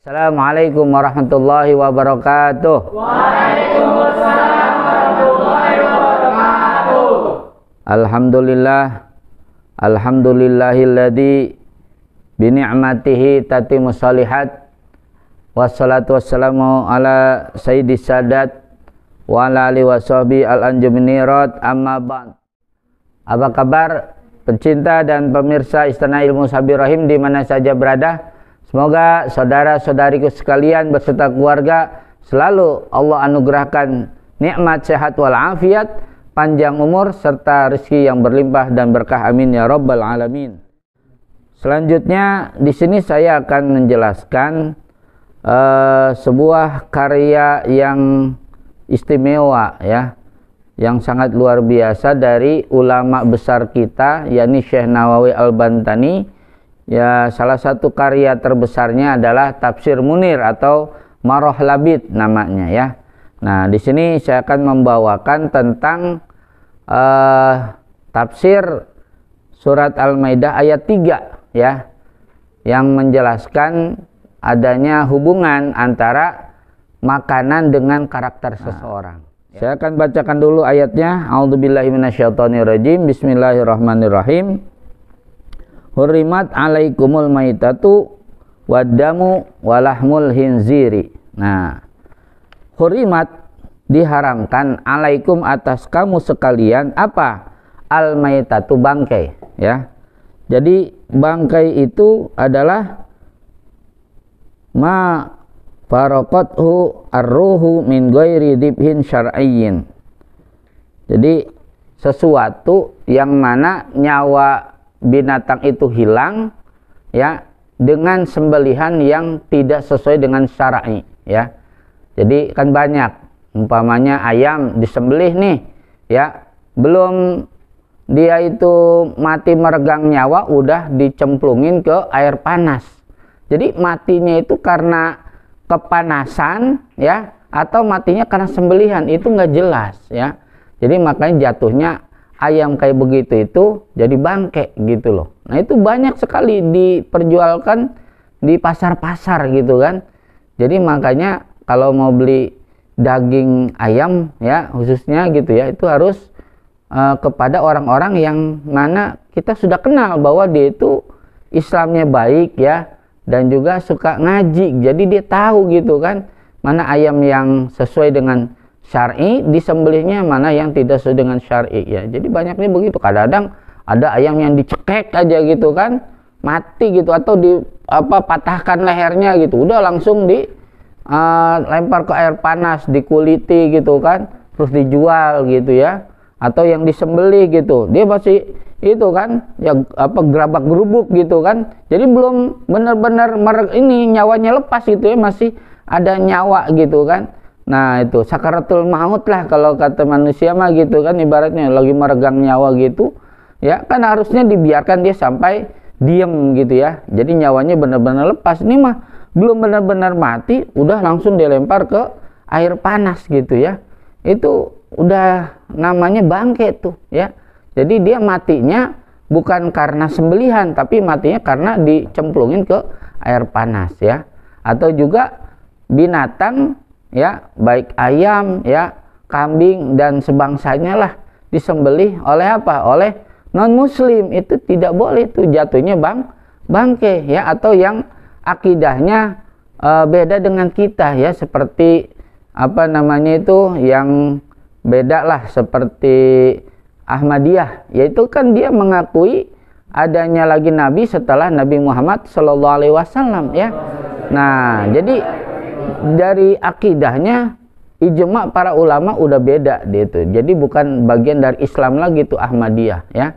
Assalamualaikum warahmatullahi wabarakatuh. Waalaikumsalam warahmatullahi wabarakatuh. Alhamdulillahilladzi bini'matihi tatimmus shalihat. Wassalatu wassalamu ala sayyidis sadat wa ala alihi washabihi al-anjuminirat, amma ba'd. Apa kabar pencinta dan pemirsa Istana Ilmu Sabir Rahim di mana saja berada? Semoga saudara-saudariku sekalian beserta keluarga selalu Allah anugerahkan nikmat sehat wal afiat, panjang umur serta rezeki yang berlimpah dan berkah, amin ya rabbal alamin. Selanjutnya di sini saya akan menjelaskan sebuah karya yang istimewa ya, yang sangat luar biasa dari ulama besar kita, yakni Syekh Nawawi Al-Bantani. Ya, salah satu karya terbesarnya adalah Tafsir Munir atau Maroh Labid namanya ya. Nah, di sini saya akan membawakan tentang tafsir surat Al-Maidah ayat 3 ya, yang menjelaskan adanya hubungan antara makanan dengan karakter seseorang. Saya akan bacakan dulu ayatnya. A'udzubillahi minasyaitonirrajim. Bismillahirrahmanirrahim. Hurrimat alaikumul maitatu waddamu walahmul hinziri. Nah, hurrimat diharamkan alaikum atas kamu sekalian apa? Al maitatu, bangkai ya. Jadi bangkai itu adalah ma faraqathu ar-ruhu min ghairi dibhin syar'iyyin. Jadi sesuatu yang mana nyawa binatang itu hilang ya dengan sembelihan yang tidak sesuai dengan syar'i ya. Jadi kan banyak, umpamanya ayam disembelih nih ya, belum dia itu mati meregang nyawa udah dicemplungin ke air panas. Jadi matinya itu karena kepanasan ya, atau matinya karena sembelihan, itu nggak jelas ya. Jadi makanya jatuhnya ayam kayak begitu itu jadi bangke gitu loh. Nah, itu banyak sekali diperjualkan di pasar-pasar gitu kan. Jadi makanya kalau mau beli daging ayam ya khususnya gitu ya, itu harus kepada orang-orang yang mana kita sudah kenal bahwa dia itu Islamnya baik ya, dan juga suka ngaji. Jadi dia tahu gitu kan mana ayam yang sesuai dengan syar'i, disembelihnya mana yang tidak sesuai dengan syar'i ya. Jadi banyaknya begitu. Kadang-kadang ada ayam yang dicekek aja gitu kan, mati gitu, atau di patahkan lehernya gitu, udah langsung di lempar ke air panas, dikuliti gitu kan, terus dijual gitu ya. Atau yang disembelih gitu, dia masih itu kan ya gerabak gerubuk gitu kan. Jadi belum benar-benar ini nyawanya lepas gitu ya, masih ada nyawa gitu kan. Nah, itu sakaratul maut lah kalau kata manusia mah gitu kan, ibaratnya lagi meregang nyawa gitu ya, kan harusnya dibiarkan dia sampai diem gitu ya. Jadi nyawanya benar-benar lepas. Ini mah belum benar-benar mati udah langsung dilempar ke air panas gitu ya. Itu udah namanya bangke tuh ya. Jadi dia matinya bukan karena sembelihan, tapi matinya karena dicemplungin ke air panas ya. Atau juga binatang ya, baik ayam ya, kambing dan sebangsanya lah, disembelih oleh apa? Oleh non muslim, itu tidak boleh, itu jatuhnya bangke ya. Atau yang akidahnya beda dengan kita ya, seperti apa namanya itu yang beda lah, seperti Ahmadiyah, yaitu kan dia mengakui adanya lagi nabi setelah Nabi Muhammad SAW ya. Nah, jadi dari akidahnya ijma para ulama udah beda dia itu. Jadi bukan bagian dari Islam lagi itu Ahmadiyah ya.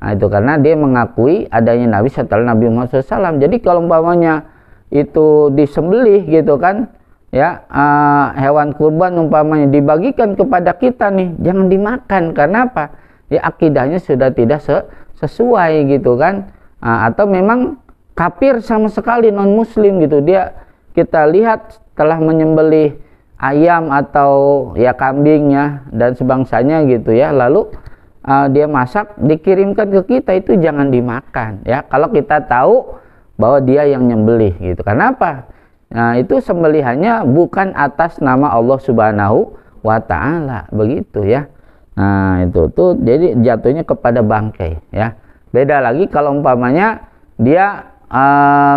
Nah, itu karena dia mengakui adanya nabi setelah Nabi Muhammad SAW. Jadi kalau umpamanya itu disembelih gitu kan ya, hewan kurban umpamanya dibagikan kepada kita nih, jangan dimakan. Karena apa? Ya akidahnya sudah tidak sesuai gitu kan. Atau memang kafir sama sekali, non muslim gitu. Dia kita lihat telah menyembelih ayam atau ya kambingnya dan sebangsanya gitu ya, lalu dia masak dikirimkan ke kita, itu jangan dimakan ya kalau kita tahu bahwa dia yang nyembelih gitu. Karena apa? Nah, itu sembelihannya bukan atas nama Allah Subhanahu wa Ta'ala, begitu ya. Nah, itu tuh jadi jatuhnya kepada bangkai ya. Beda lagi kalau umpamanya dia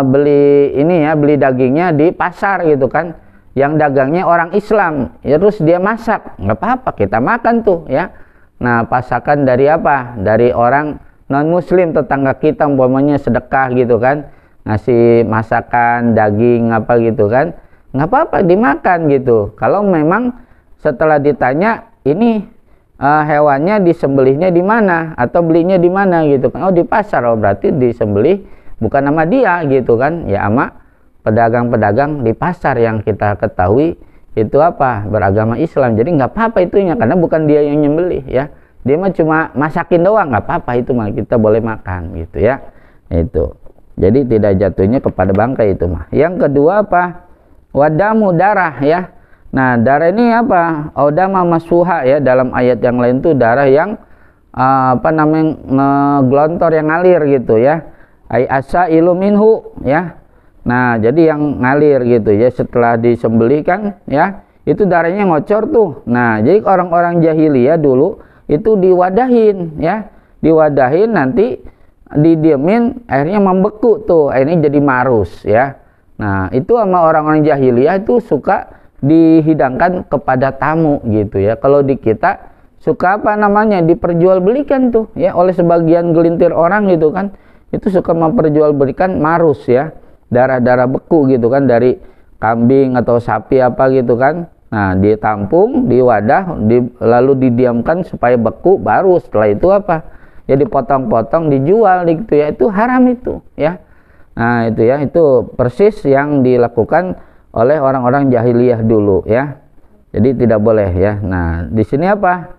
beli ini ya, beli dagingnya di pasar gitu kan, yang dagangnya orang Islam ya, terus dia masak, nggak apa-apa, kita makan tuh ya. Nah, pasakan dari apa? Dari orang non muslim tetangga kita, umpamanya sedekah gitu kan, ngasih masakan daging apa gitu kan, nggak apa-apa dimakan gitu. Kalau memang setelah ditanya ini hewannya disembelihnya di mana atau belinya di mana gitu kan, oh di pasar, oh berarti disembelih bukan nama dia gitu kan ya, sama pedagang-pedagang di pasar yang kita ketahui itu apa, beragama Islam. Jadi nggak apa-apa itunya, karena bukan dia yang nyembelih ya, dia mah cuma masakin doang, nggak apa-apa, itu mah kita boleh makan gitu ya. Itu jadi tidak jatuhnya kepada bangkai itu mah. Yang kedua apa? Wadamu, darah ya. Nah, darah ini apa? Audama masuha ya, dalam ayat yang lain tuh darah yang apa namanya, ngeglontor, yang ngalir gitu ya. Ai asa iluminhu ya. Nah, jadi yang ngalir gitu ya, setelah disembelih kan ya, itu darahnya ngocor tuh. Nah, jadi orang-orang jahiliyah dulu itu diwadahin ya, diwadahin, nanti didiemin, akhirnya membeku tuh, akhirnya jadi marus ya. Nah, itu sama orang-orang jahiliyah itu suka dihidangkan kepada tamu gitu ya. Kalau di kita suka apa namanya, diperjualbelikan tuh ya oleh sebagian gelintir orang gitu kan, itu suka memperjualbelikan marus ya, darah-darah beku gitu kan, dari kambing atau sapi apa gitu kan. Nah, ditampung di wadah, lalu didiamkan supaya beku, baru setelah itu apa ya, dipotong-potong dijual gitu ya. Itu haram itu ya. Nah, itu ya, itu persis yang dilakukan oleh orang-orang jahiliyah dulu ya. Jadi tidak boleh ya. Nah, di sini apa?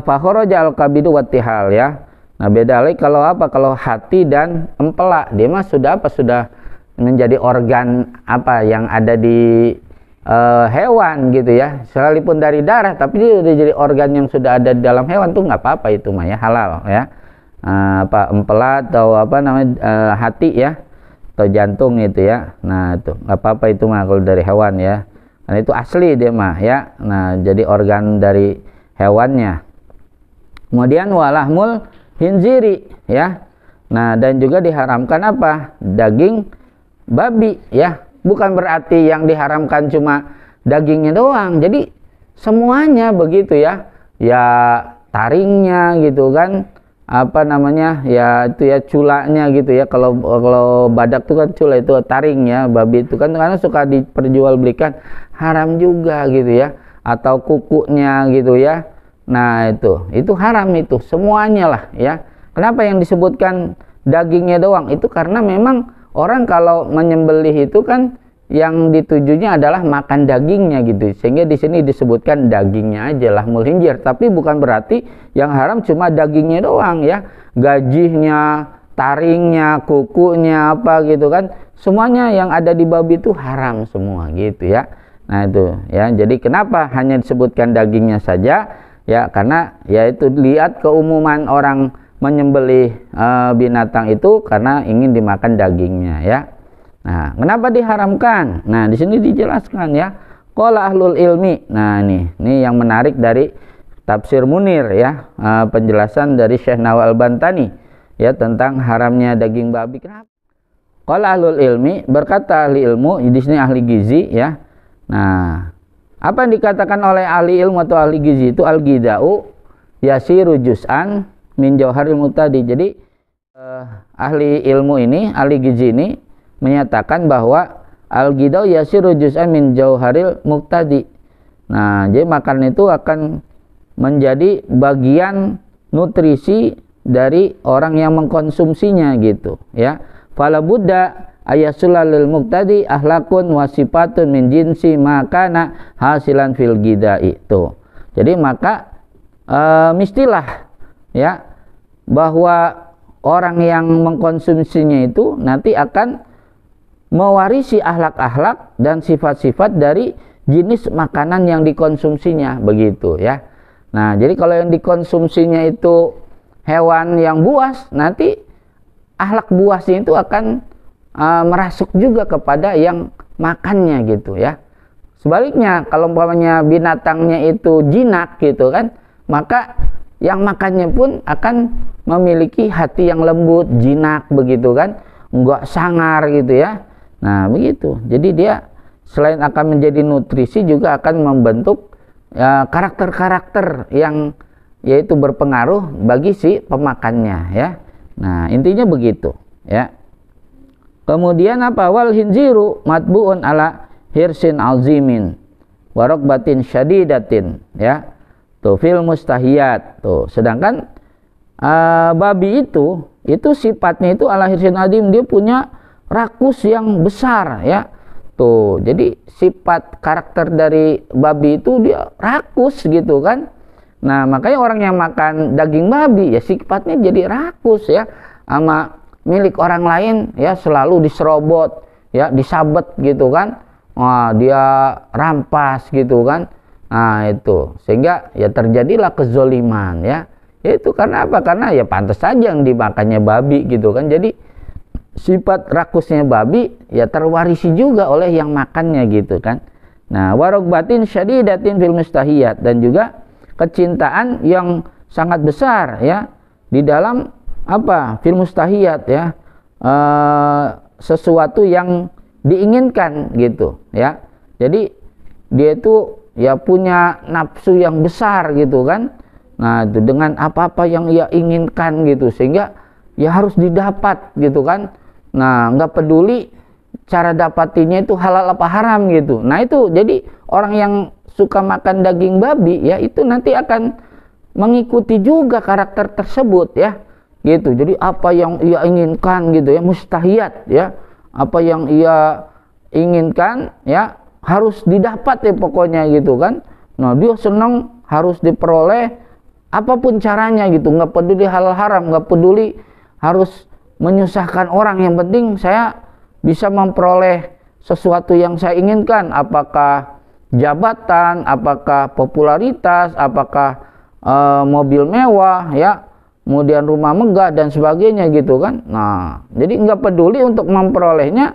Fakharaja al-kabidu wattihal ya. Nah, beda lagi kalau apa? Kalau hati dan empelak, dia mah sudah apa? Sudah menjadi organ apa yang ada di hewan gitu ya. Sekalipun dari darah, tapi dia udah jadi organ yang sudah ada di dalam hewan tuh nggak apa-apa, itu mah ya, halal ya. Apa empelat atau apa namanya, hati ya, atau jantung itu ya. Nah, itu nggak apa-apa itu mah kalau dari hewan ya, karena itu asli dia mah ya. Nah, jadi organ dari hewannya. Kemudian walahmul hinziri ya. Nah, dan juga diharamkan apa? Daging babi ya. Bukan berarti yang diharamkan cuma dagingnya doang, jadi semuanya begitu ya. Ya taringnya gitu kan, apa namanya ya, itu ya culanya gitu ya. Kalau badak itu kan cula, itu taring ya. Babi itu kan karena suka diperjualbelikan, haram juga gitu ya. Atau kukunya gitu ya. Nah, itu haram, itu semuanya lah ya. Kenapa yang disebutkan dagingnya doang? Itu karena memang orang kalau menyembelih itu kan yang ditujunya adalah makan dagingnya gitu, sehingga di sini disebutkan dagingnya aja, lahmul hinjir. Tapi bukan berarti yang haram cuma dagingnya doang ya, gajinya, taringnya, kukunya apa gitu kan, semuanya yang ada di babi itu haram semua gitu ya. Nah, itu ya, jadi kenapa hanya disebutkan dagingnya saja ya, karena ya itu lihat keumuman orang menyembelih binatang itu karena ingin dimakan dagingnya ya. Nah, kenapa diharamkan? Nah, di sini dijelaskan ya. Qala ahlul ilmi. Nah, ini yang menarik dari Tafsir Munir ya, penjelasan dari Syekh Nawal Bantani ya tentang haramnya daging babi. Kenapa? Qala ahlul ilmi, berkata ahli ilmu, di sini ahli gizi ya. Nah, apa yang dikatakan oleh ahli ilmu atau ahli gizi itu, al-ghidau yasiru juz'an min jauharil muqtadi. Jadi ahli ilmu ini, ahli gizi ini menyatakan bahwa al-ghidau yasiru juz'an min jauharil muqtadi. Nah, jadi makanan itu akan menjadi bagian nutrisi dari orang yang mengkonsumsinya gitu ya. Fala budda ayasulal muqtadi ahlakun wasifatun min jinsi makana hasilan fil ghidai itu. Jadi maka mestilah ya bahwa orang yang mengkonsumsinya itu nanti akan mewarisi akhlak-akhlak dan sifat-sifat dari jenis makanan yang dikonsumsinya begitu ya. Nah, jadi kalau yang dikonsumsinya itu hewan yang buas, nanti akhlak buasnya itu akan merasuk juga kepada yang makannya gitu ya. Sebaliknya kalau umpamanya binatangnya itu jinak gitu kan, maka yang makannya pun akan memiliki hati yang lembut, jinak begitu kan, enggak sangar gitu ya. Nah begitu, jadi dia selain akan menjadi nutrisi juga akan membentuk karakter-karakter yang yaitu berpengaruh bagi si pemakannya ya. Nah intinya begitu ya. Kemudian apa? Wal hinziru matbu'un ala hirsin alzimin warokbatin syadidatin ya. Tuh fil mustahiyat. Tuh sedangkan babi itu sifatnya itu ala hirsin alzim, dia punya rakus yang besar ya. Tuh jadi sifat karakter dari babi itu dia rakus gitu kan. Nah makanya orang yang makan daging babi ya sifatnya jadi rakus ya, sama milik orang lain ya selalu diserobot ya, disabet gitu kan. Wah, dia rampas gitu kan. Nah itu sehingga ya terjadilah kezoliman ya. Itu karena apa? Karena ya pantas saja yang dimakannya babi gitu kan. Jadi sifat rakusnya babi ya terwarisi juga oleh yang makannya gitu kan. Nah warogbatin syadidatin fil mustahiyat, dan juga kecintaan yang sangat besar ya di dalam apa? Fil mustahiyat ya, sesuatu yang diinginkan gitu ya. Jadi dia itu ya punya nafsu yang besar gitu kan. Nah itu dengan apa-apa yang ia inginkan gitu, sehingga ya harus didapat gitu kan. Nah nggak peduli cara dapatinya itu halal apa haram gitu. Nah itu jadi orang yang suka makan daging babi ya itu nanti akan mengikuti juga karakter tersebut ya gitu. Jadi apa yang ia inginkan gitu ya, mustahiyat ya, apa yang ia inginkan ya harus didapat ya pokoknya gitu kan. Nah dia senang harus diperoleh apapun caranya gitu, nggak peduli halal haram, nggak peduli harus menyusahkan orang, yang penting saya bisa memperoleh sesuatu yang saya inginkan, apakah jabatan, apakah popularitas, apakah mobil mewah ya, kemudian rumah megah dan sebagainya gitu kan. Nah jadi nggak peduli untuk memperolehnya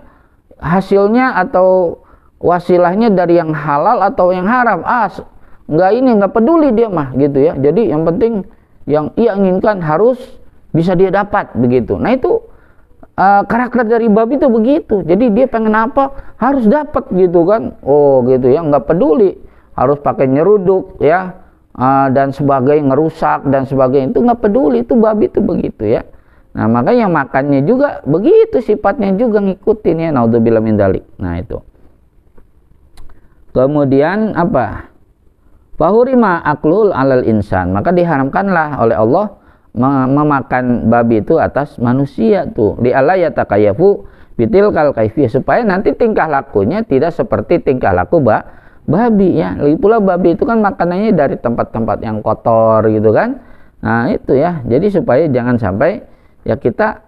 hasilnya atau wasilahnya dari yang halal atau yang haram, nggak peduli dia mah gitu ya. Jadi yang penting yang ia inginkan harus bisa dia dapat begitu. Nah itu karakter dari babi itu begitu. Jadi dia pengen apa harus dapat gitu kan. Oh gitu ya, nggak peduli harus pakai nyeruduk ya dan sebagainya, ngerusak dan sebagainya, itu nggak peduli. Itu babi itu begitu ya. Nah makanya makannya juga begitu, sifatnya juga ngikutin ya. Naudzubillah min dzalik. Nah itu. Kemudian apa? Fahurima aklul alal insan, maka diharamkanlah oleh Allah memakan babi itu atas manusia tuh. Di Allah ya takayafu bitil kal kaifiyah, supaya nanti tingkah lakunya tidak seperti tingkah laku babi ya. Lagi pula babi itu kan makanannya dari tempat-tempat yang kotor gitu kan. Nah itu ya, jadi supaya jangan sampai ya kita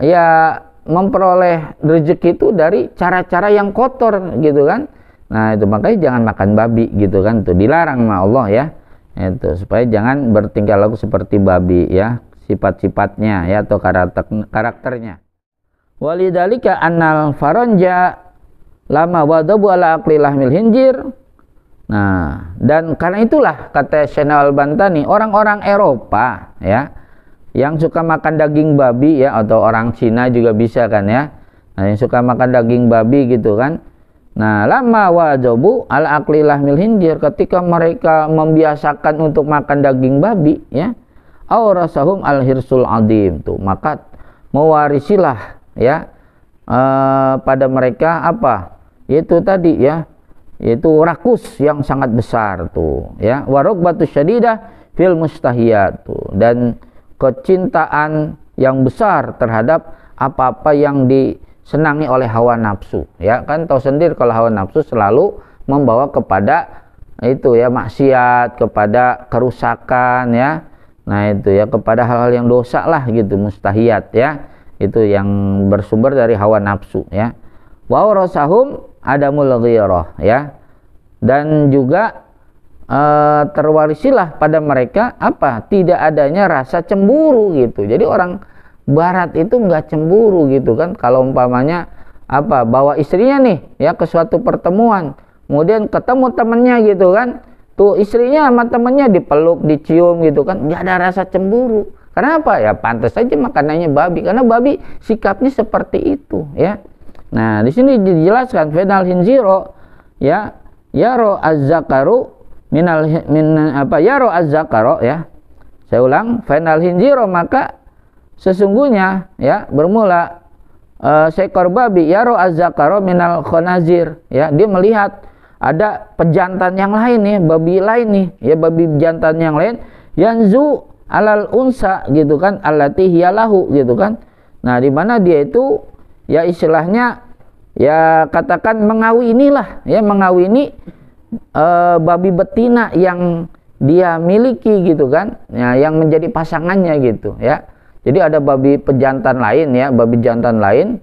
ya memperoleh rezeki itu dari cara-cara yang kotor gitu kan. Nah itu makanya jangan makan babi gitu kan, tuh dilarang sama Allah ya. Itu supaya jangan bertingkah laku seperti babi ya, sifat-sifatnya ya atau karakternya. Walidalika annal faronja lama wadabu ala aqli lahmil hinjir. Nah, dan karena itulah kata Syekh Al-Bantani, orang-orang Eropa ya yang suka makan daging babi ya, atau orang Cina juga bisa kan ya. Nah, yang suka makan daging babi gitu kan. Nah, lama wajabu ala aqli lahmil hinjir, ketika mereka membiasakan untuk makan daging babi ya, aurasahum al hirsul adim tuh, maka mewarisilah ya pada mereka apa? Yaitu tadi ya, yaitu rakus yang sangat besar tuh ya, warokbatus syadidah fil mustahiyat tuh, dan kecintaan yang besar terhadap apa-apa yang disenangi oleh hawa nafsu ya. Kan tahu sendiri kalau hawa nafsu selalu membawa kepada itu ya maksiat, kepada kerusakan ya. Nah itu ya, kepada hal-hal yang dosa lah gitu, mustahiyat ya, itu yang bersumber dari hawa nafsu ya. Wa warasahum adamul ghirah ya, dan juga terwarisilah pada mereka apa? Tidak adanya rasa cemburu gitu. Jadi orang Barat itu nggak cemburu gitu kan. Kalau umpamanya bawa istrinya nih ya ke suatu pertemuan, kemudian ketemu temennya gitu kan, tuh istrinya sama temennya dipeluk, dicium gitu kan, nggak ada rasa cemburu. Kenapa? Ya pantas saja makanannya babi, karena babi sikapnya seperti itu ya. Nah di sini dijelaskan fenal hinziro ya, yaro azzakaru yaro azzakaro ya. Saya ulang, fenal hinziro, maka sesungguhnya ya bermula seekor babi yaro azzakaro minal khonazir ya, dia melihat ada pejantan yang lain nih, babi lain nih ya, babi jantan yang lain yanzu alal unsa gitu kan, allati hiyalahu gitu kan. Nah di mana dia itu ya istilahnya ya katakan mengawini lah ya, mengawini babi betina yang dia miliki gitu kan ya, yang menjadi pasangannya gitu ya. Jadi ada babi pejantan lain ya, babi jantan lain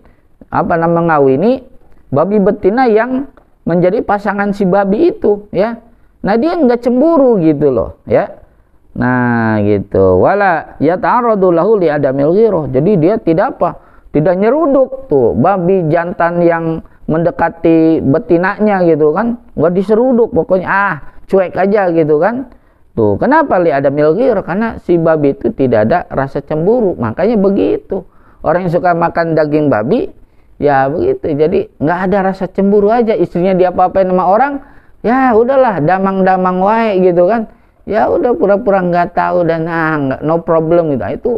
mengawini babi betina yang menjadi pasangan si babi itu ya. Nah dia nggak cemburu gitu loh ya. Nah gitu, wala yata'arradu lahu li adamil ghirah. Jadi dia tidak nyeruduk tuh babi jantan yang mendekati betinanya gitu kan, nggak diseruduk pokoknya, cuek aja gitu kan. Tuh kenapa li adamil ghirah? Karena si babi itu tidak ada rasa cemburu. Makanya begitu orang yang suka makan daging babi ya begitu, jadi nggak ada rasa cemburu aja. Istrinya diapa-apain sama orang ya udahlah, damang-damang wae gitu kan, ya udah pura-pura nggak tahu dan no problem gitu. Itu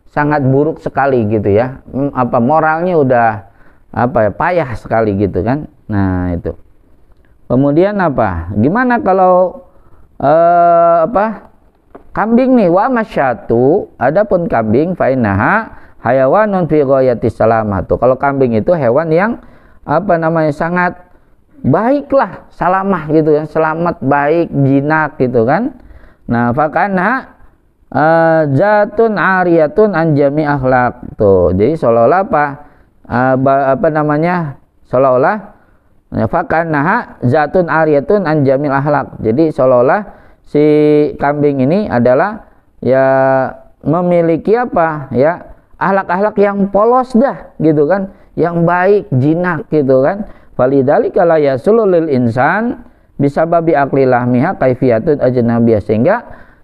sangat buruk sekali gitu ya, moralnya udah payah sekali gitu kan. Nah itu kemudian gimana kalau kambing nih, wa masyatu, adapun kambing fainaha hayawanun fi ghayati salamah. Tuh kalau kambing itu hewan yang sangat baiklah, salamah gitu ya, selamat, baik, jinak gitu kan. Nah fakana zatun ariyatun anjami akhlak. Tuh jadi seolah-olah seolah-olah fakana zatun ariyatun anjamil akhlak. Jadi seolah-olah si kambing ini adalah ya memiliki akhlak-akhlak yang polos dah gitu kan, yang baik, jinak gitu kan. Falidzalika la yasulu lil insan bisababi akli lahmiha kaifiyatun ajnabiyah, sehingga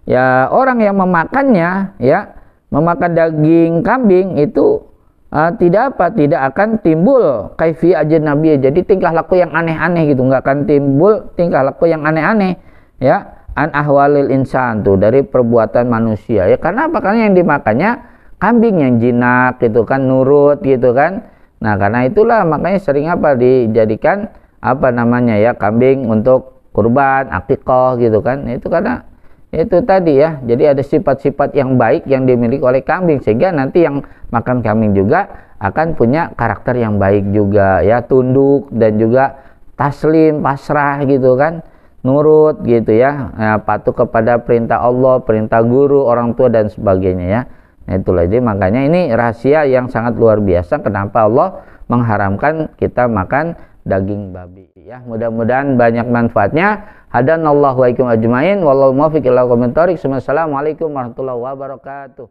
ya orang yang memakannya ya, memakan daging kambing itu tidak akan timbul kaifiyah ajnabiyah, jadi tingkah laku yang aneh-aneh gitu, nggak akan timbul tingkah laku yang aneh-aneh ya, an ahwalil insan, tuh dari perbuatan manusia ya. Karena apa? Karena yang dimakannya kambing yang jinak gitu kan, nurut gitu kan. Nah karena itulah makanya sering dijadikan kambing untuk kurban, akikah gitu kan. Itu karena itu tadi ya, jadi ada sifat-sifat yang baik yang dimiliki oleh kambing, sehingga nanti yang makan kambing juga akan punya karakter yang baik juga ya, tunduk dan juga taslim, pasrah gitu kan, nurut gitu ya, patuh kepada perintah Allah, perintah guru, orang tua dan sebagainya ya. Nah itulah, jadi makanya ini rahasia yang sangat luar biasa kenapa Allah mengharamkan kita makan daging babi ya. Mudah-mudahan banyak manfaatnya. Hadanallahu wa iyyakum ajmain, wallahu muwaffiq ila aqwamit thoriq. Assalamualaikum warahmatullahi wabarakatuh.